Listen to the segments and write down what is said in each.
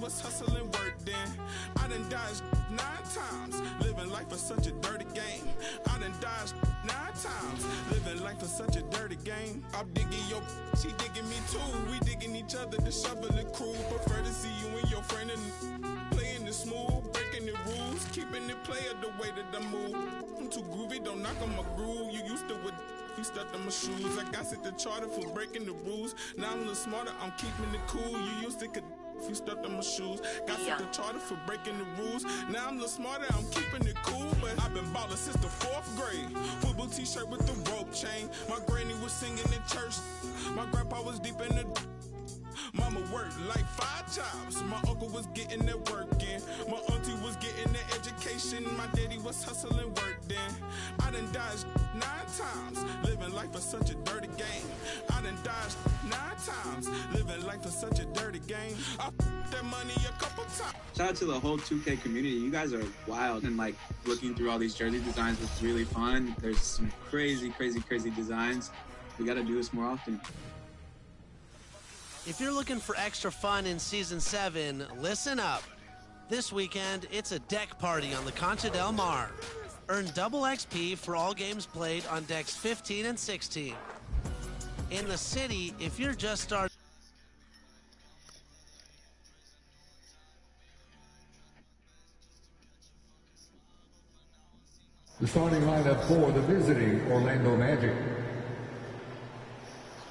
was hustling work then. I done dodged 9 times, living life for such a dirty game. I done dodged 9 times, living life for such a dirty game. I'm digging your, she digging me too. We digging each other, the shovel and crew. Prefer to see you and your friend and playing it smooth, breaking the rules, keeping it player the way that I move. I'm too groovy, don't knock on my groove. You used to with you stepped on my shoes. I got set the charter for breaking the rules. Now I'm a little smarter, I'm keeping it cool. You used to could if you stepped on my shoes. Got set the charter for breaking the rules. Now I'm a little smarter, I'm keeping it cool. But I've been ballin' since the 4th grade. Football t-shirt with the rope chain. My granny was singing in church. My grandpa was deep in the mama worked like 5 jobs. My uncle was getting that work in. My auntie was getting that education. My daddy was hustling work then. I done dodged 9 times, living life for such a dirty game. I done dodged 9 times, living life for such a dirty game. I f***ed that money a couple times. Shout out to the whole 2K community. You guys are wild, and like looking through all these jersey designs was really fun. There's some crazy designs. We got to do this more often. If you're looking for extra fun in Season 7, listen up. This weekend, it's a deck party on the Concha del Mar. Earn double XP for all games played on decks 15 and 16. In the city, if you're just starting... The starting lineup for the visiting Orlando Magic.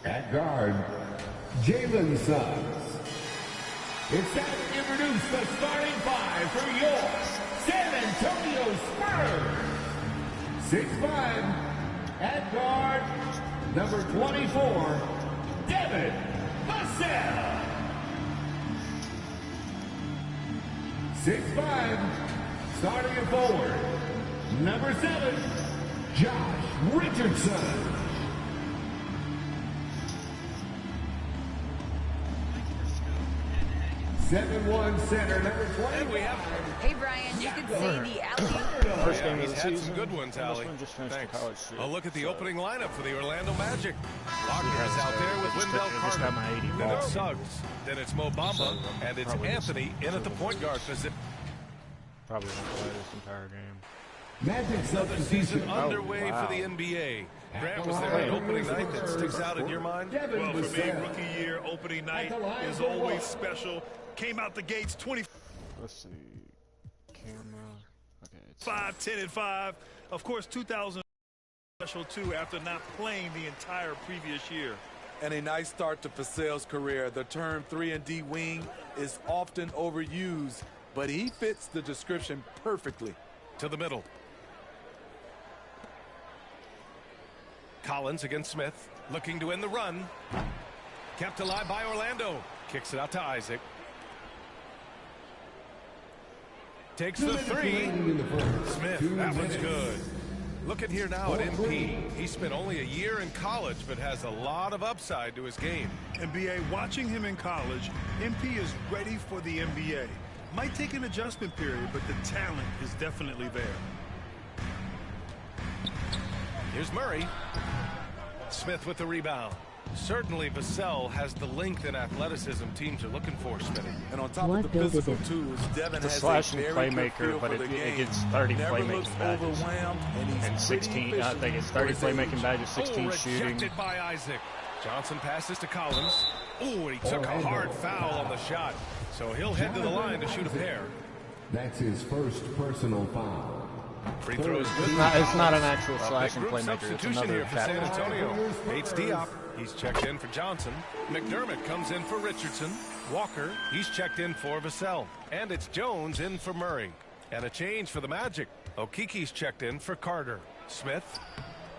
At guard, Jalen Suggs. It's time to introduce the starting 5 for your San Antonio Spurs. 6'5", at guard, number 24, Devin Vassell. 6'5", starting at forward, number 7, Josh Richardson. 7-1 center, number 20. Hey, Brian, you could say the alley-oop. First game of the season. He's had some good ones, Allie. Thanks. A look at the opening lineup for the Orlando Magic. Locker is out there with Wendell Carter. Then it's Suggs. Then it's Mo Bamba. And it's Anthony in at the point guard position. Probably won't play this entire game. Magic Another season underway for the NBA. Grant, was there an opening night that sticks out in your mind? Well, for me, rookie year, opening night is always special. Came out the gates 20. Let's see. Camera. Okay. 5, 10, and 5. Of course, 2000 special too after not playing the entire previous year. And a nice start to Vassell's career. The term 3-and-D wing is often overused, but he fits the description perfectly. To the middle. Collins against Smith, looking to end the run. Kept alive by Orlando. Kicks it out to Isaac. Takes the 3. Smith, that one's good. Look at here now at MP. He spent only a year in college, but has a lot of upside to his game. NBA, watching him in college, MP is ready for the NBA. Might take an adjustment period, but the talent is definitely there. Here's Murray. Smith with the rebound. Certainly Vassell has the length and athleticism teams are looking for, Smitty. And on top of the physical tools, Devin has a very playmaker, but it gets 30 playmaking badges and 16. I think it's 30 playmaking badges, 16 shooting. Rejected by Isaac. Johnson passes to Collins. Oh, and he took a hard foul on the shot. So he'll head to the line to shoot a pair. That's his first personal foul. Free throws good. It's not an actual slashing playmaker. Substitution here for San Antonio. Bates Diop. He's checked in for Johnson. McDermott comes in for Richardson. Walker, he's checked in for Vassell. And it's Jones in for Murray. And a change for the Magic. Okiki's checked in for Carter. Smith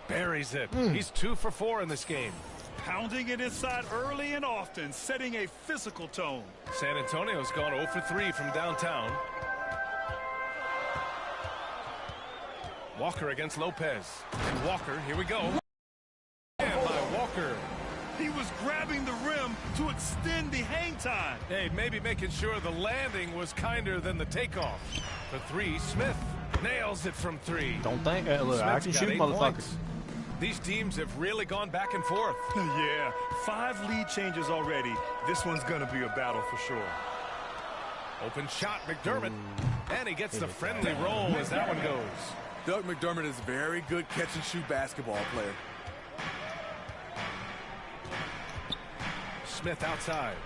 buries it. He's 2 for 4 in this game. Pounding it inside early and often, setting a physical tone. San Antonio's gone 0 for 3 from downtown. Walker against Lopez. And Walker, here we go. And by Walker. He was grabbing the rim to extend the hang time. Hey, maybe making sure the landing was kinder than the takeoff. For 3, Smith nails it from 3. Don't think. Look, I can shoot, motherfuckers. These teams have really gone back and forth. Yeah, 5 lead changes already. This one's going to be a battle for sure. Open shot, McDermott. And he gets the friendly roll as that one goes. Doug McDermott is a very good catch-and-shoot basketball player. Smith outside.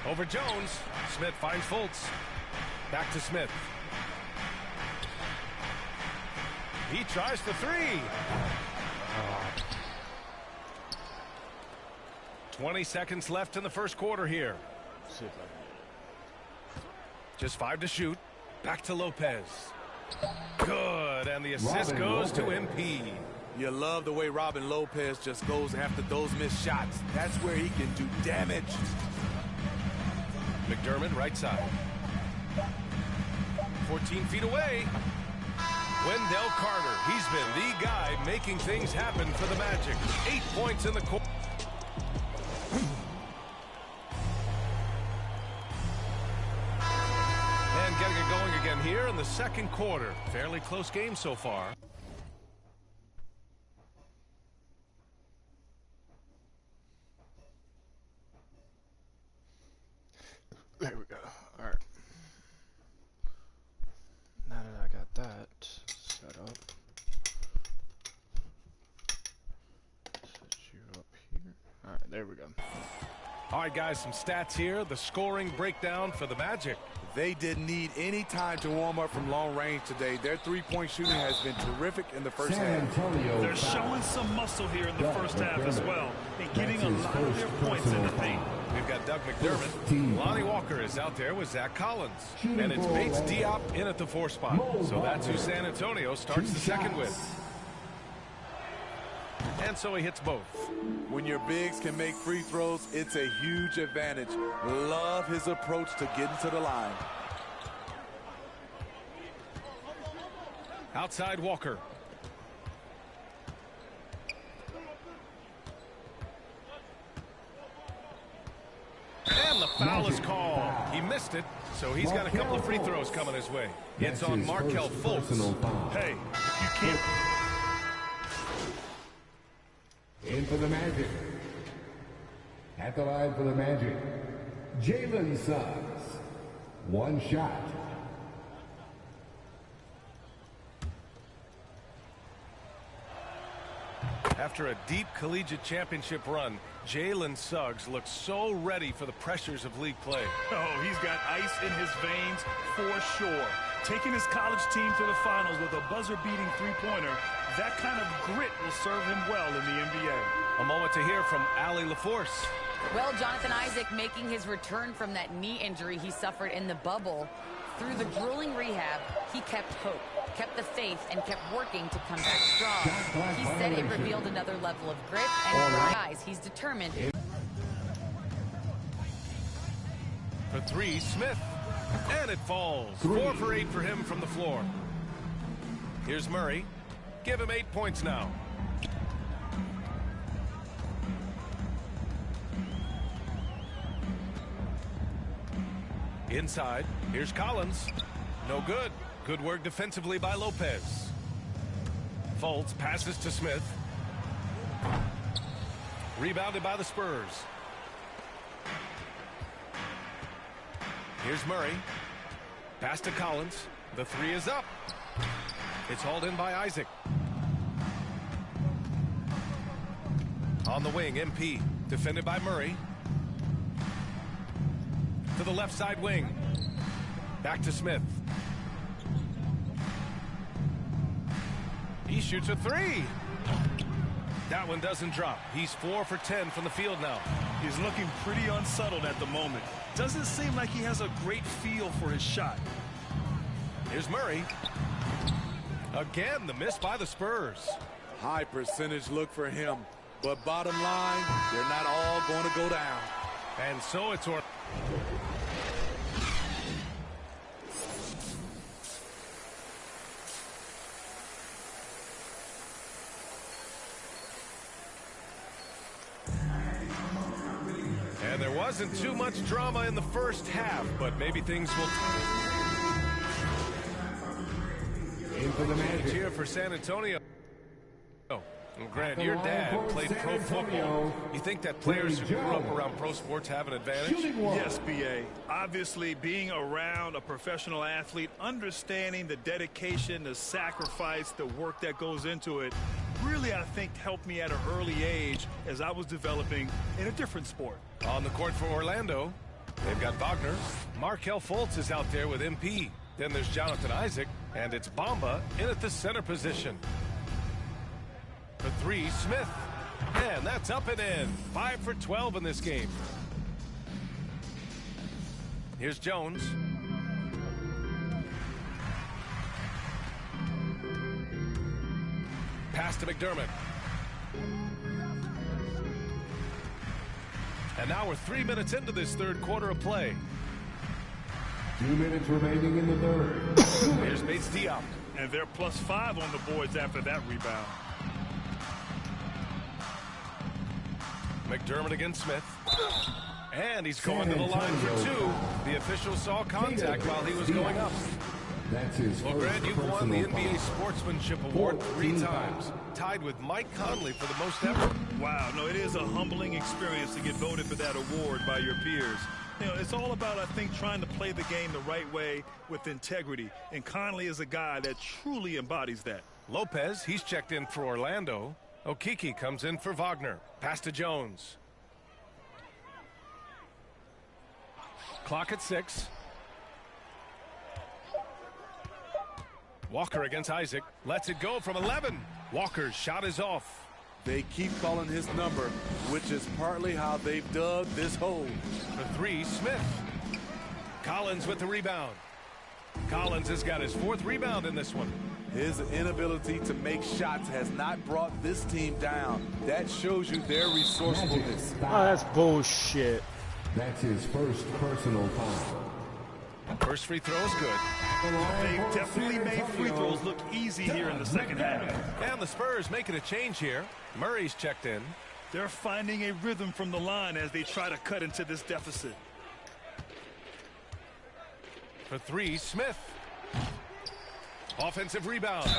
Over Jones. Smith finds Fultz. Back to Smith. He tries the three. 20 seconds left in the first quarter here. Just 5 to shoot. Back to Lopez. Good, and the assist goes to MP. You love the way Robin Lopez just goes after those missed shots. That's where he can do damage. McDermott right side. 14 feet away. Wendell Carter, he's been the guy making things happen for the Magic. 8 points in the quarter. And getting it going again here in the second quarter. Fairly close game so far. There we go. All right. Now that I got that set up, set you up here. All right, there we go. All right, guys, some stats here. The scoring breakdown for the Magic. They didn't need any time to warm up from long range today. Their three-point shooting has been terrific in the first half. They're showing some muscle here in the first half as well, and getting a lot of their points in the paint. We've got Doug McDermott. Lonnie Walker is out there with Zach Collins. And it's Bates Diop in at the 4 spot. So that's who San Antonio starts the second with. And so he hits both. When your bigs can make free throws, it's a huge advantage. Love his approach to getting to the line. Outside Walker. And the foul is called. He missed it, so he's got a couple of free throws coming his way. It's on Markelle Fultz. Hey, you can't... In for the Magic. At the line for the Magic, Jalen Suggs. 1 shot. After a deep collegiate championship run, Jalen Suggs looks so ready for the pressures of league play. Oh, he's got ice in his veins for sure. Taking his college team to the finals with a buzzer-beating three-pointer, that kind of grit will serve him well in the NBA. A moment to hear from Allie LaForce. Well, Jonathan Isaac making his return from that knee injury he suffered in the bubble. Through the grueling rehab, he kept hope, kept the faith, and kept working to come back strong. He said it revealed another level of grit, and guys, he's determined. For 3, Smith. And it falls. 4 for 8 for him from the floor. Here's Murray. Give him 8 points now. Inside, here's Collins. No good. Good work defensively by Lopez. Fultz passes to Smith. Rebounded by the Spurs. Here's Murray. Pass to Collins. The 3 is up. It's hauled in by Isaac. On the wing, MP. Defended by Murray. To the left side wing. Back to Smith. He shoots a 3. That one doesn't drop. He's 4 for 10 from the field now. He's looking pretty unsettled at the moment. Doesn't seem like he has a great feel for his shot. Here's Murray. Again, the miss by the Spurs. High percentage look for him. But bottom line, they're not all going to go down. And so it's... And there wasn't too much drama in the first half, but maybe things will... In for the Magic. Here for San Antonio. Well, Grant, your dad played pro football. You think that players who grew up around pro sports have an advantage? Yes, B.A. Obviously, being around a professional athlete, understanding the dedication, the sacrifice, the work that goes into it, really, I think, helped me at an early age as I was developing in a different sport. On the court for Orlando, they've got Wagner. Markel Fultz is out there with MP. Then there's Jonathan Isaac, and it's Bamba in at the center position. For three, Smith. And that's up and in. 5 for 12 in this game. Here's Jones. Pass to McDermott. And now we're 3 minutes into this third quarter of play. 2 minutes remaining in the third. Here's Bates Diop. And they're +5 on the boards after that rebound. McDermott against Smith. And he's going to the line for 2. The official saw contact while he was going up. That's his Well, Grant, you've won the NBA Sportsmanship Award 3 times, tied with Mike Conley for the most ever. Wow, no, it is a humbling experience to get voted for that award by your peers. You know, it's all about, I think, trying to play the game the right way with integrity. And Conley is a guy that truly embodies that. Lopez, he's checked in for Orlando. Okeke comes in for Wagner. Pass to Jones. Clock at 6. Walker against Isaac. Lets it go from 11. Walker's shot is off. They keep calling his number, which is partly how they've dug this hole. For 3, Smith. Collins with the rebound. Collins has got his 4th rebound in this one. His inability to make shots has not brought this team down. That shows you their resourcefulness. Oh, that's bullshit. That's his first personal foul. First free throw is good. They've definitely made free throws look easy here in the second half. And the Spurs making a change here. Murray's checked in. They're finding a rhythm from the line as they try to cut into this deficit. For 3, Smith. Offensive rebound.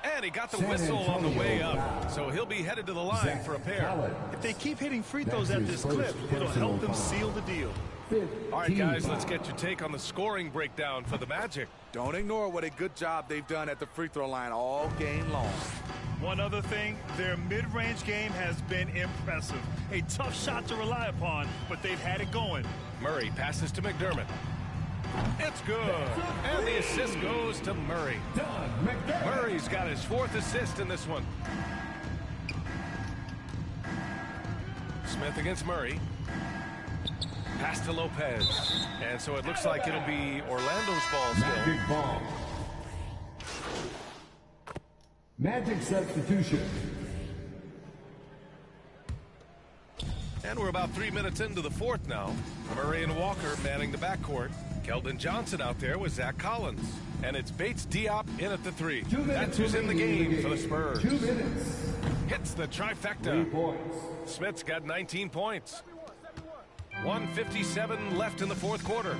And he got the whistle on the way up. So he'll be headed to the line for a pair. If they keep hitting free throws at this clip, it'll help them seal the deal. All right, guys, let's get your take on the scoring breakdown for the Magic. Don't ignore what a good job they've done at the free throw line all game long. One other thing, their mid-range game has been impressive. A tough shot to rely upon, but they've had it going. Murray passes to McDermott. It's good. And the assist goes to Murray. Murray's got his 4th assist in this one. Smith against Murray. Pass to Lopez. And so it looks like it'll be Orlando's ball still. Magic ball. Magic substitution. And we're about 3 minutes into the 4th now. Murray and Walker manning the backcourt. Keldon Johnson out there with Zach Collins. And it's Bates Diop in at the 3. That's who's in the game for the Spurs. 2 minutes. Hits the trifecta. 3 points. Smith's got 19 points. 1:57 left in the 4th quarter.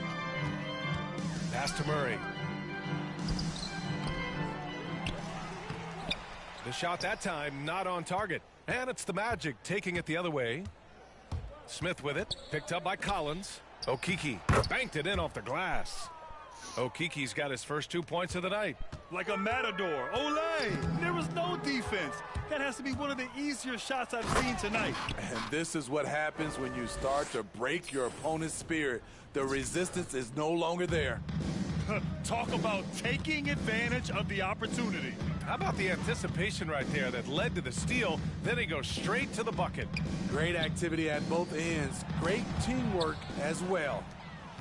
Pass to Murray. The shot that time not on target. And it's the Magic taking it the other way. Smith with it. Picked up by Collins. Okeke banked it in off the glass. Okeke's got his first 2 points of the night. Like a matador. Olé! There was no defense. That has to be one of the easier shots I've seen tonight. And this is what happens when you start to break your opponent's spirit. The resistance is no longer there. Talk about taking advantage of the opportunity. How about the anticipation right there that led to the steal? Then he goes straight to the bucket. Great activity at both ends. Great teamwork as well.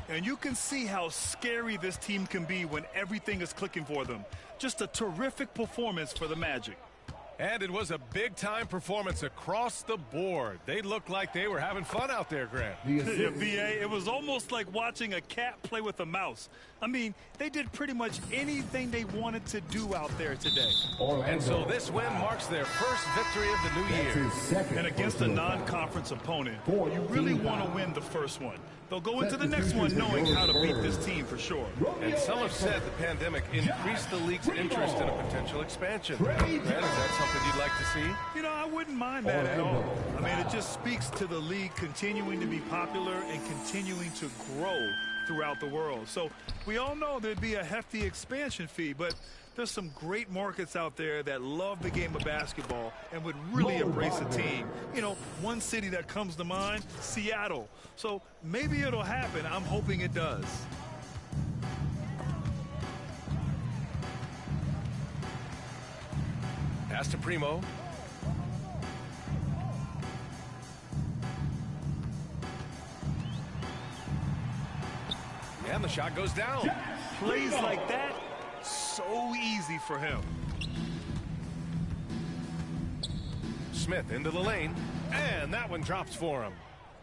And you can see how scary this team can be when everything is clicking for them. Just a terrific performance for the Magic. And it was a big-time performance across the board. They looked like they were having fun out there, Grant. Yeah, B.A., it was almost like watching a cat play with a mouse. I mean, they did pretty much anything they wanted to do out there today. And so this win marks their first victory of the new year. And against a non-conference opponent, you really want to win the first one. They'll go into the next one knowing how to beat this team for sure. And some have said the pandemic increased the league's interest in a potential expansion. Grant, is that something something you'd like to see? You know, I wouldn't mind that at all. I mean, it just speaks to the league continuing to be popular and continuing to grow throughout the world. So we all know there'd be a hefty expansion fee, but there's some great markets out there that love the game of basketball and would really embrace a team. You know, one city that comes to mind, Seattle. So maybe it'll happen. I'm hoping it does. Pass to Primo. And the shot goes down. Plays like that, so easy for him. Smith into the lane, and that one drops for him.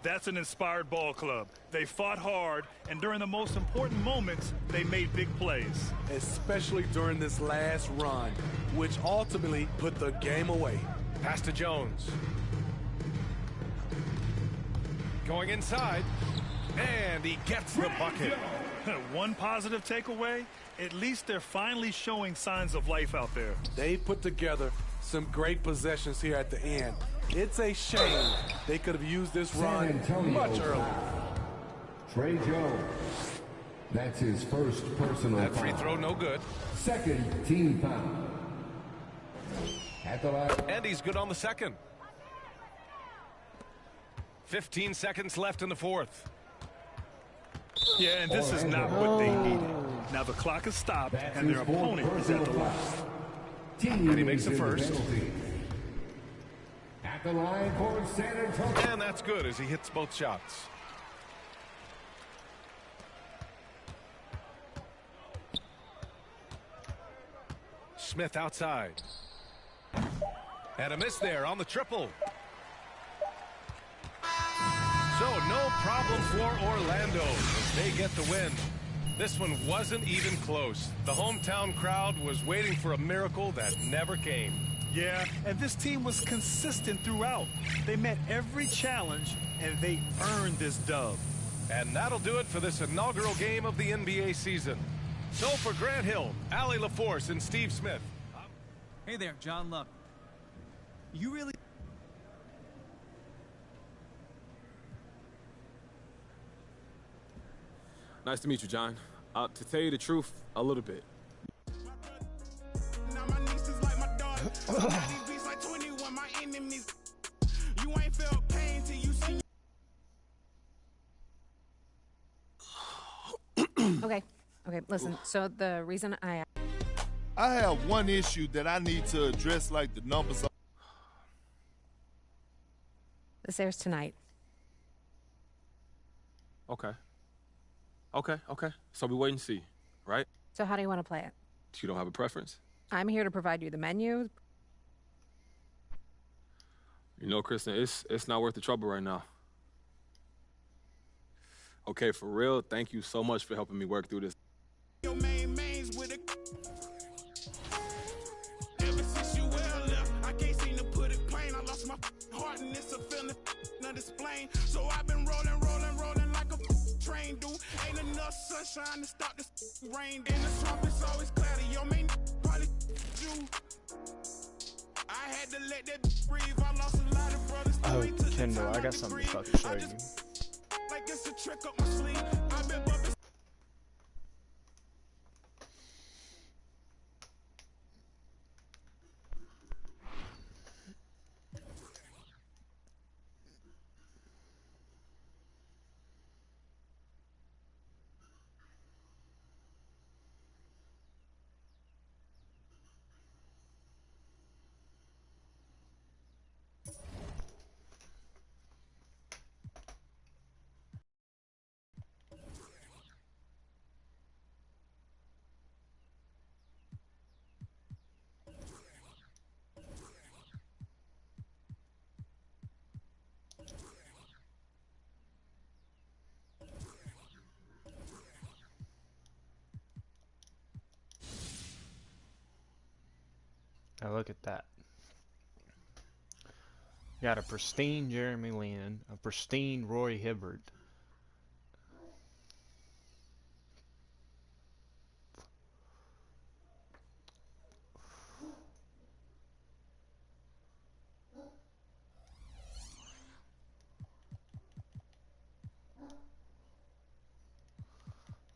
That's an inspired ball club. They fought hard, and during the most important moments, they made big plays. Especially during this last run, which ultimately put the game away. Pass to Jones. Going inside, and he gets the bucket. One positive takeaway, at least they're finally showing signs of life out there. They put together some great possessions here at the end. It's a shame they could have used this run much earlier. Trey Jones. That's his first personal That free foul. throw no good. Second team foul. At the line. And he's good on the second. 15 seconds left in the fourth. Yeah, and this is not what they needed. Now the clock is stopped, and their opponent is at the line. And he makes the first. At the line for San Antonio. And that's good as he hits both shots. Smith outside. And a miss there on the triple. So no problem for Orlando as they get the win. This one wasn't even close. The hometown crowd was waiting for a miracle that never came. Yeah, and this team was consistent throughout. They met every challenge, and they earned this dub. And that'll do it for this inaugural game of the NBA season. So for Grant Hill, Allie LaForce, and Steve Smith. Hey there, John Love. You really... Nice to meet you, John. To tell you the truth, a little bit. Now my niece is like my daughter. These beats like 21, my enemies. You ain't felt pain till you see. Okay, listen, so the reason I have one issue that I need to address, like the numbers. this airs tonight. Okay. So we wait and see, right? So how do you want to play it? You don't have a preference? I'm here to provide you the menu. You know, Kristen, it's not worth the trouble right now. Okay, for real, thank you so much for helping me work through this. Your mains with it. Ever since you well left, I can't seem to put it plain. I lost my heart and it's a feeling not explain. So I've been rolling like a train, dude. Ain't enough sunshine to stop this rain. In the swamp, it's always cloudy. Your main probably you. I had to let that breathe. I lost a lot of brothers. Oh, Kendall, I got something to fucking show you. Like it's a trick up my sleeve. I've been bumping. Now look at that. Got a pristine Jeremy Lin, a pristine Roy Hibbert.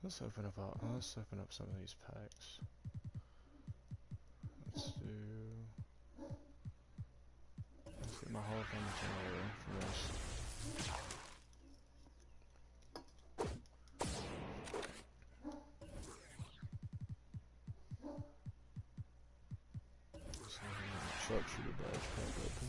Let's open up some of these packs. Let's get my Hall of Fame material for this. Let's have a sharpshooter badge pack open.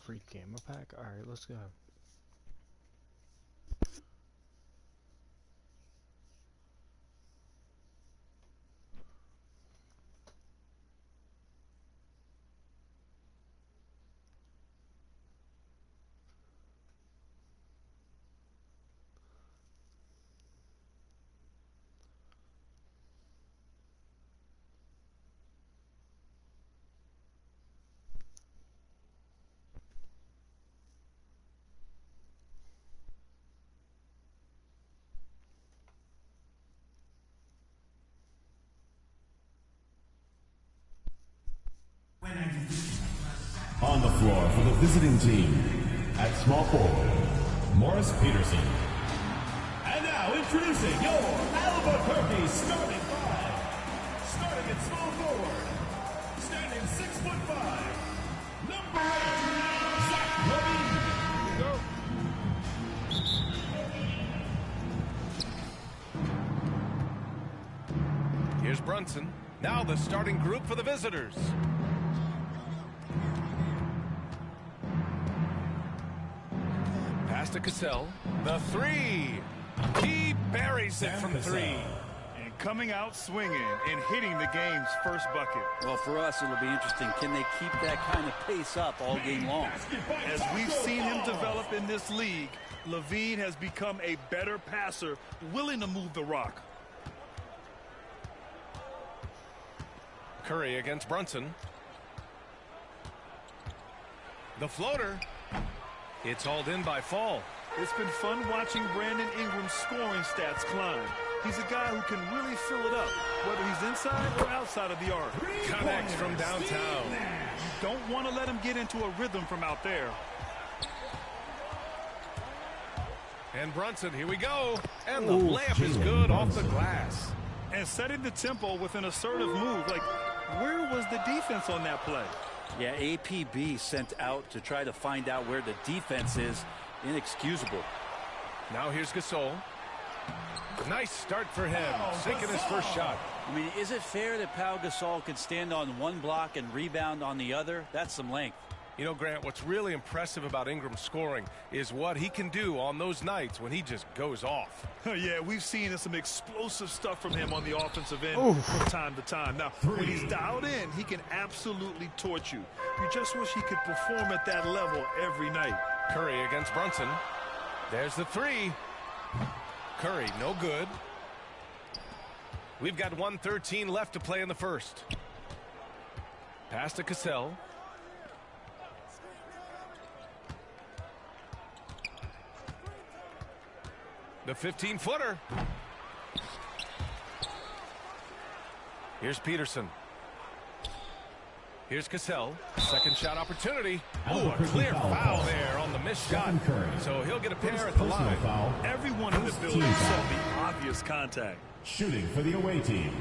Free camera pack? Alright, let's go. On the floor for the visiting team, at small forward, Morris Peterson. And now introducing your Albuquerque starting five. Starting at small forward, standing 6'5", number 8, Zach Levine. Here's Brunson. Now the starting group for the visitors. Pass to Cassell. The three. He buries it from three. And coming out swinging and hitting the game's first bucket. Well, for us, it'll be interesting. Can they keep that kind of pace up all game long? As we've seen him develop in this league, Levine has become a better passer, willing to move the rock. Curry against Brunson. The floater. It's hauled in by Fall. It's been fun watching Brandon Ingram's scoring stats climb. He's a guy who can really fill it up, whether he's inside or outside of the arc. Connects from downtown. You don't want to let him get into a rhythm from out there. And Brunson, here we go. And the layup is good off the glass. And setting the tempo with an assertive move. Like, where was the defense on that play? Yeah, APB sent out to try to find out where the defense is. Inexcusable. Now here's Gasol. Nice start for him, sinking his first shot. I mean, is it fair that Pau Gasol could stand on one block and rebound on the other? That's some length. You know, Grant, what's really impressive about Ingram's scoring is what he can do on those nights when he just goes off. Yeah, we've seen some explosive stuff from him on the offensive end from time to time. Now, when he's dialed in, he can absolutely torch you. You just wish he could perform at that level every night. Curry against Brunson. There's the three. Curry, no good. We've got 1:13 left to play in the first. Pass to Cassell. The 15-footer. Here's Peterson. Here's Cassell. Second shot opportunity. Oh, a clear foul there on the missed shot. So he'll get a pair at the line. Everyone in the building saw the obvious contact. Shooting for the away team.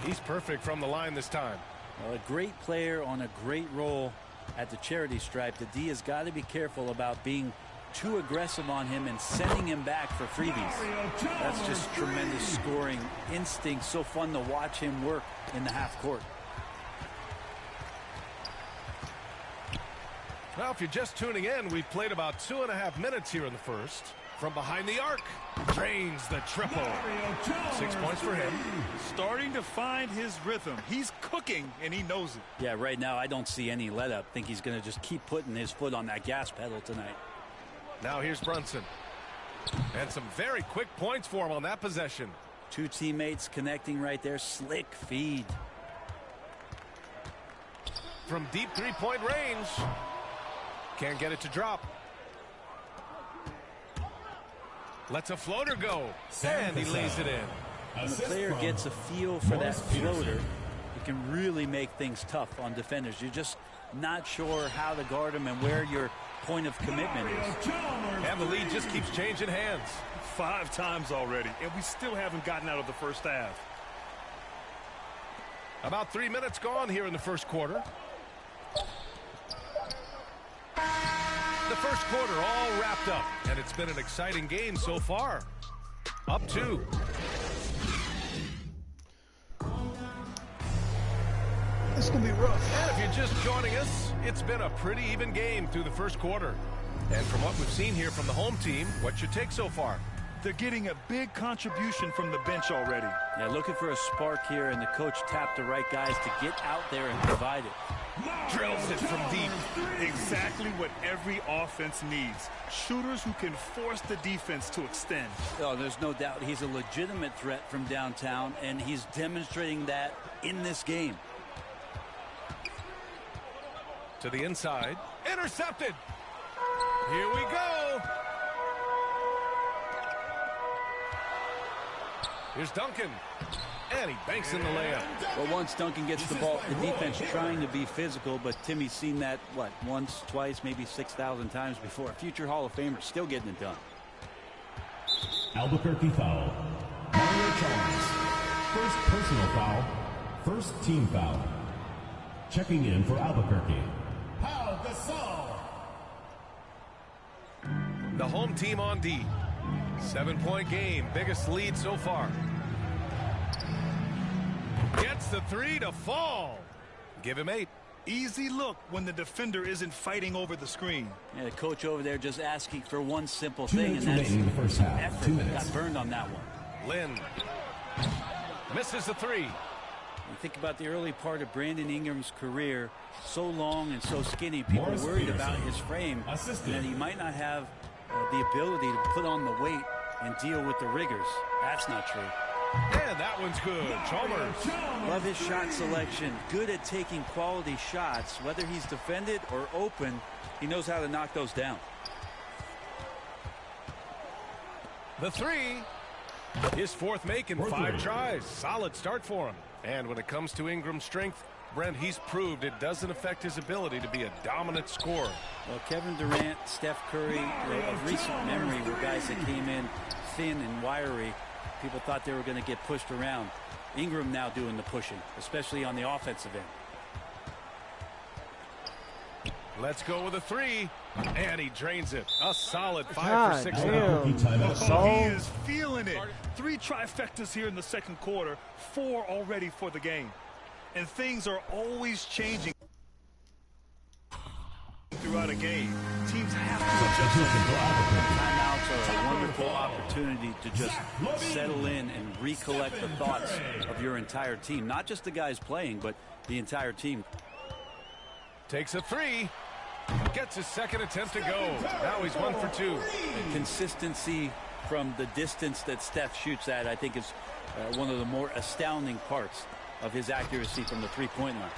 He's perfect from the line this time. Well, a great player on a great role at the charity stripe. The D has got to be careful about being too aggressive on him and sending him back for freebies. That's just tremendous scoring instinct. So fun to watch him work in the half court. Well, if you're just tuning in, we've played about 2.5 minutes here in the first. From behind the arc, drains the triple. 6 points for him. Starting to find his rhythm. He's cooking, and he knows it. Yeah, right now I don't see any let up. Think he's going to just keep putting his foot on that gas pedal tonight. Now here's Brunson. And some very quick points for him on that possession. Two teammates connecting right there. Slick feed. From deep three-point range. Can't get it to drop. Lets a floater go. And he lays it in. When the player gets a feel for that floater, it can really make things tough on defenders. You're just not sure how to guard them and where your point of commitment is. And the lead just keeps changing hands. 5 times already, and we still haven't gotten out of the first half. About 3 minutes gone here in the first quarter. The first quarter all wrapped up, and it's been an exciting game so far. Up 2. This is going to be rough. And if you're just joining us, it's been a pretty even game through the first quarter. And from what we've seen here from the home team, what's your take so far? They're getting a big contribution from the bench already. Yeah, looking for a spark here, and the coach tapped the right guys to get out there and provide it. Drills it from deep. Exactly what every offense needs. Shooters who can force the defense to extend. Oh, there's no doubt he's a legitimate threat from downtown, and he's demonstrating that in this game. To the inside. Intercepted. Here we go. Here's Duncan. And he banks in the layup. Well, once Duncan gets the ball, the defense trying to be physical, but Timmy's seen that, what, once, twice, maybe 6,000 times before. A future Hall of Famer still getting it done. Albuquerque foul. Mario Chalmers. First personal foul. First team foul. Checking in for Albuquerque. Pau Gasol. The home team on D. 7-point game. Biggest lead so far. Gets the 3 to fall. Give him 8. Easy look when the defender isn't fighting over the screen. Yeah, the coach over there just asking for one simple thing, and that's in the first half. Effort. 2 minutes. Got burned on that one. Lynn misses the 3. You think about the early part of Brandon Ingram's career, so long and so skinny, people Morris worried Peterson. about his frame, Assisted. and that he might not have the ability to put on the weight and deal with the rigors. That's not true. And that one's good. Chalmers. Love his shot selection. Good at taking quality shots. Whether he's defended or open, he knows how to knock those down. The three. His fourth make in 5 tries. Solid start for him. And when it comes to Ingram's strength, Brent, he's proved it doesn't affect his ability to be a dominant scorer. Well, Kevin Durant, Steph Curry, of recent memory were guys that came in thin and wiry. People thought they were going to get pushed around. Ingram now doing the pushing, especially on the offensive end. Let's go with a three. And he drains it. A solid 5 God for 6 damn. Oh, he is feeling it. 3 trifectas here in the second quarter, 4 already for the game. And things are always changing throughout a game. Teams have to adjust. Timeouts are a wonderful opportunity to just settle in and recollect the thoughts of your entire team. Not just the guys playing, but the entire team. Takes a three. Gets his second attempt to go. Now he's 1 for 2. The consistency from the distance that Steph shoots at, I think, is one of the more astounding parts of his accuracy from the three-point line.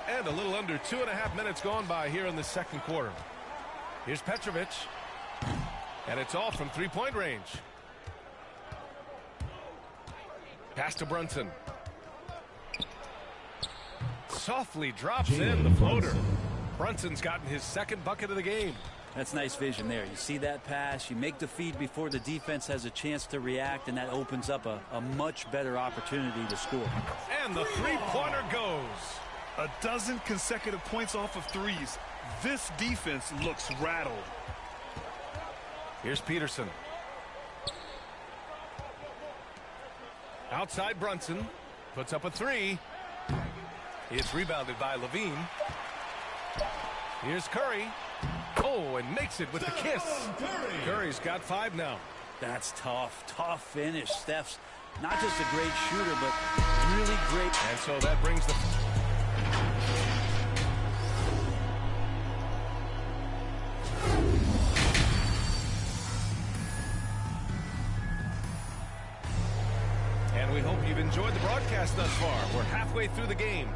And a little under 2.5 minutes gone by here in the second quarter. Here's Petrovic. And it's all from three-point range. Pass to Brunson. Softly drops in the floater. Brunson's gotten his second bucket of the game. That's nice vision there. You see that pass, you make the feed before the defense has a chance to react, and that opens up a much better opportunity to score. And the three-pointer goes. 12 consecutive points off of threes. This defense looks rattled. Here's Peterson. Outside Brunson. Puts up a three. It's rebounded by Levine. Here's Curry. Oh, and makes it with the kiss. Curry's got 5 now. That's tough. Tough finish. Steph's not just a great shooter, but really great. And so that brings the... And we hope you've enjoyed the broadcast thus far. We're halfway through the game.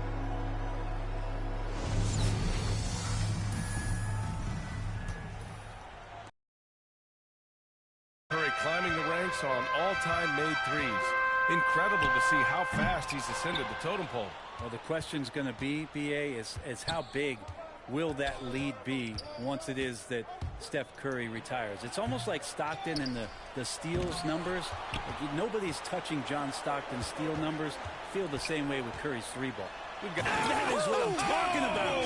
Curry climbing the ranks on all-time made threes. Incredible to see how fast he's ascended the totem pole. Well, the question's going to be, BA, is how big will that lead be once it is that Steph Curry retires? It's almost like Stockton and the steals numbers. Like nobody's touching John Stockton's steal numbers. Feel the same way with Curry's three ball. That is what I'm talking about.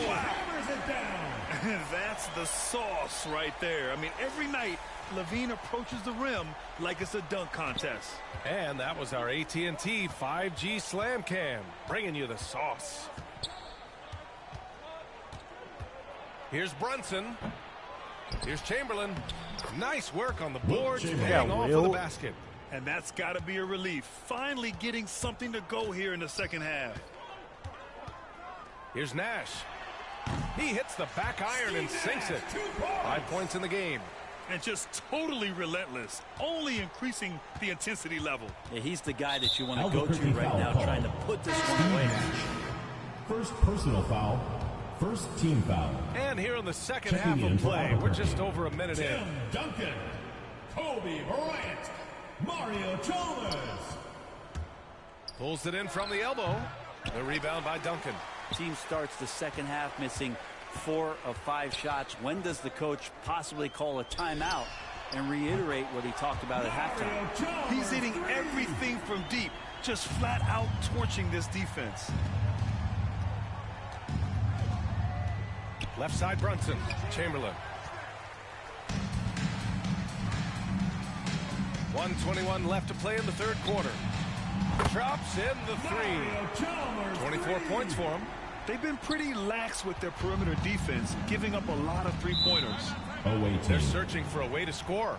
That's the sauce right there. I mean, every night Levine approaches the rim like it's a dunk contest. And that was our AT&T 5G Slam Cam, bringing you the sauce. Here's Brunson. Here's Chamberlain. Nice work on the boards, paying off of the basket. And that's got to be a relief. Finally getting something to go here in the second half. Here's Nash. He hits the back iron and sinks it. 5 points in the game. And just totally relentless, only increasing the intensity level. Yeah, he's the guy that you want to go to right now, trying to put this one away. First personal foul. First team foul. And here in the second half of play, we're just over a minute in. Duncan, Kobe Bryant, Mario Chalmers. Pulls it in from the elbow. The rebound by Duncan. Team starts the second half missing 4 of 5 shots. When does the coach possibly call a timeout and reiterate what he talked about at halftime? He's hitting everything from deep, just flat out torching this defense. Left side Brunson. Chamberlain. 1:21 left to play in the third quarter. Drops in the three. 24 points for him. They've been pretty lax with their perimeter defense, giving up a lot of three-pointers. They're searching for a way to score.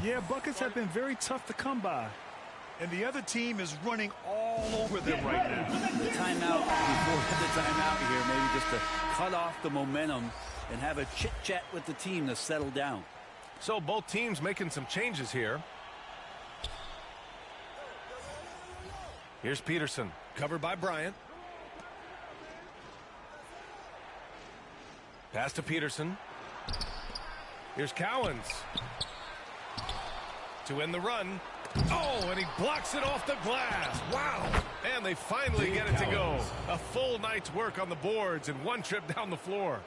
Yeah, buckets have been very tough to come by. And the other team is running all over them right now. The timeout before the timeout here, maybe just to cut off the momentum and have a chit-chat with the team to settle down. So both teams making some changes here. Here's Peterson, covered by Bryant. Pass to Peterson. Here's Cowens. To end the run. Oh, and he blocks it off the glass. Wow. And they finally get it to go. A full night's work on the boards and one trip down the floor.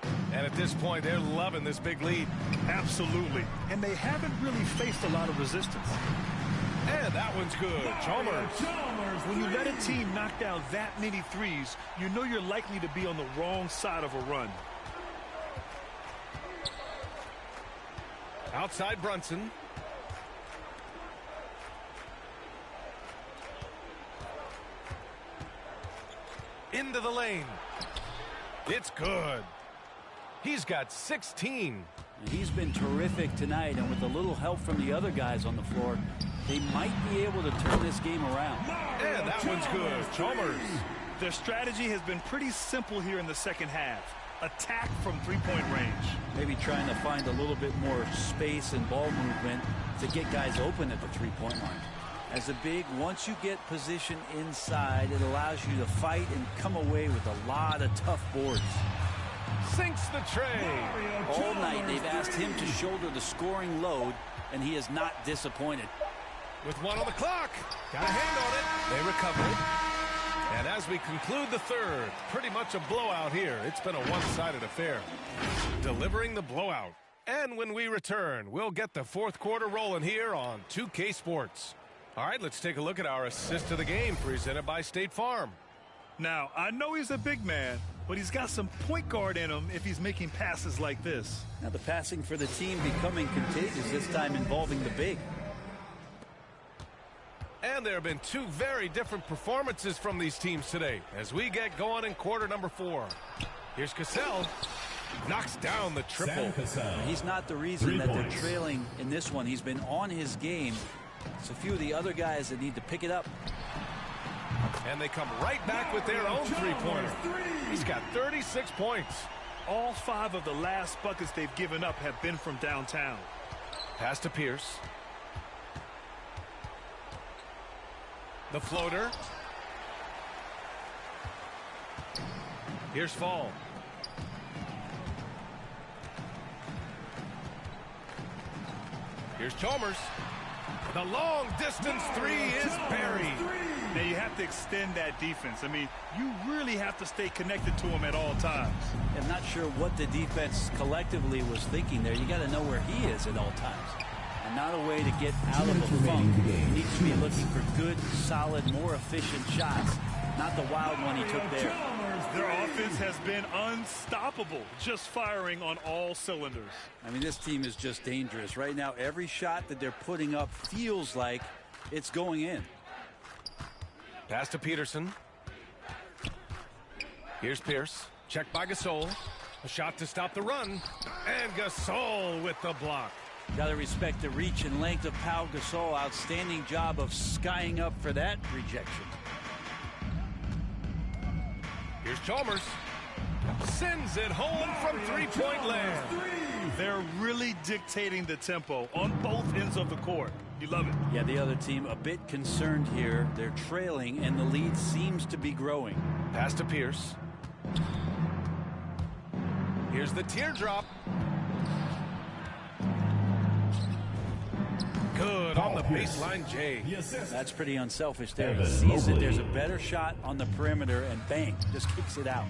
And at this point, they're loving this big lead. Absolutely. And they haven't really faced a lot of resistance. And that one's good. Chalmers. When you let a team knock down that many threes, you know you're likely to be on the wrong side of a run. Outside Brunson. Into the lane. It's good. He's got 16. He's been terrific tonight, and with a little help from the other guys on the floor, they might be able to turn this game around. And that one's good. Chalmers. Their strategy has been pretty simple here in the second half. Attack from three-point range. Maybe trying to find a little bit more space and ball movement to get guys open at the three-point line. As a big, once you get position inside, it allows you to fight and come away with a lot of tough boards. Sinks the tray. All night they've asked him to shoulder the scoring load, and he is not disappointed. With one on the clock. Got a hand on it. They recover it. And as we conclude the third, pretty much a blowout here. It's been a one-sided affair. Delivering the blowout. And when we return, we'll get the fourth quarter rolling here on 2K Sports. All right, let's take a look at our assist of the game presented by State Farm. Now, I know he's a big man, but he's got some point guard in him if he's making passes like this. Now the passing for the team becoming contagious, this time involving the big. And there have been two very different performances from these teams today as we get going in quarter number 4. Here's Cassell. Knocks down the triple. He's not the reason that they're trailing in this one. He's been on his game. It's a few of the other guys that need to pick it up. And they come right back with their own three-pointer. He's got 36 points. All 5 of the last buckets they've given up have been from downtown. Pass to Pierce. The floater. Here's Fall. Here's Chalmers. The long distance three is buried. Now you have to extend that defense. I mean, you really have to stay connected to him at all times. I'm not sure what the defense collectively was thinking there. You got to know where he is at all times. And not a way to get out of a funk. You need to be looking for good, solid, more efficient shots. Not the wild one he took there. Their offense has been unstoppable, just firing on all cylinders. I mean, this team is just dangerous. Right now, every shot that they're putting up feels like it's going in. Pass to Peterson. Here's Pierce. Checked by Gasol. A shot to stop the run. And Gasol with the block. Got to respect the reach and length of Pau Gasol. Outstanding job of skying up for that rejection. Here's Chalmers. Sends it home from three-point land. They're really dictating the tempo on both ends of the court. You love it. Yeah, the other team a bit concerned here. They're trailing, and the lead seems to be growing. Pass to Pierce. Here's the teardrop. Good on the baseline, Jay. That's pretty unselfish there. He sees that there's a better shot on the perimeter, and bang, just kicks it out.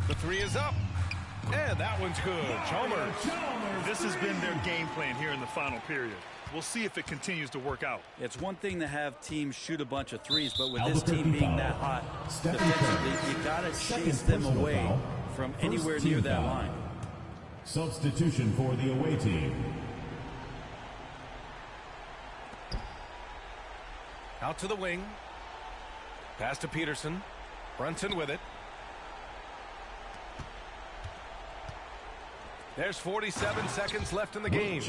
The three is up. And that one's good. Chalmers. This has been their game plan here in the final period. We'll see if it continues to work out. It's one thing to have teams shoot a bunch of threes, but with this team being that hot defensively, you got to chase them away from anywhere near that line. Substitution for the away team. Out to the wing. Pass to Peterson. Brunson with it. There's 47 seconds left in the game.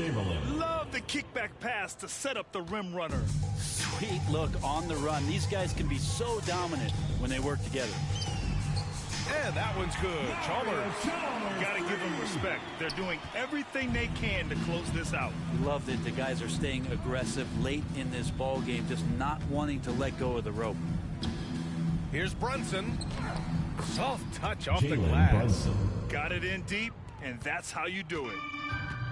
Love the kickback pass to set up the rim runner. Sweet look on the run. These guys can be so dominant when they work together. And that one's good. Chalmers. Got to give them respect. They're doing everything they can to close this out. Love that the guys are staying aggressive late in this ball game, just not wanting to let go of the rope. Here's Brunson. Soft touch off the glass. Got it in deep, and that's how you do it.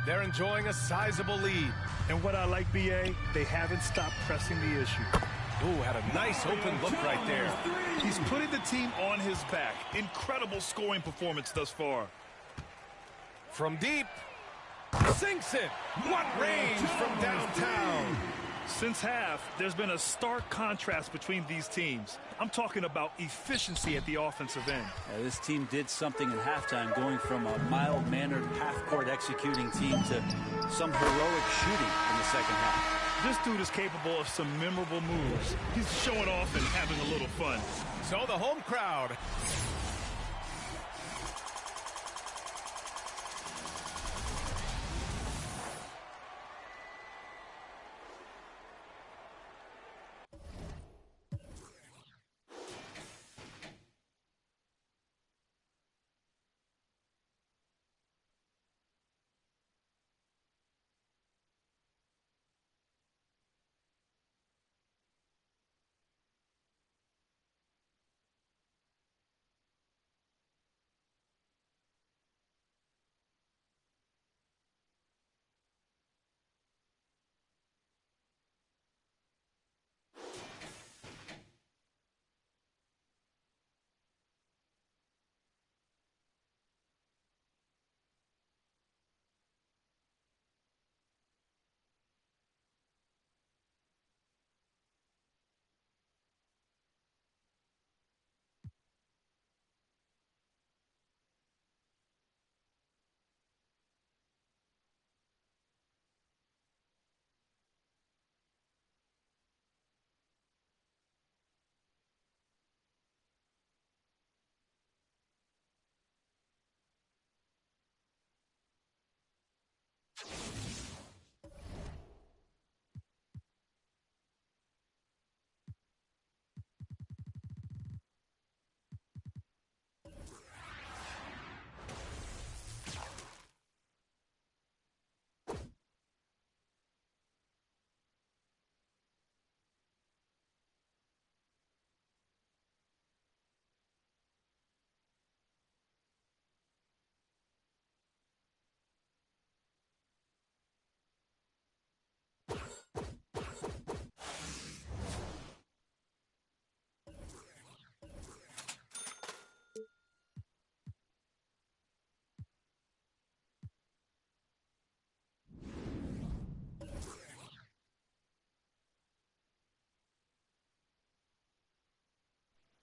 They're enjoying a sizable lead. And what I like, B.A., they haven't stopped pressing the issue. Ooh, had a nice open look right there. He's putting the team on his back. Incredible scoring performance thus far. From deep, sinks it. What range from downtown. Since half, there's been a stark contrast between these teams. I'm talking about efficiency at the offensive end. This team did something in halftime, going from a mild-mannered half-court executing team to some heroic shooting in the second half. This dude is capable of some memorable moves. He's showing off and having a little fun. So the home crowd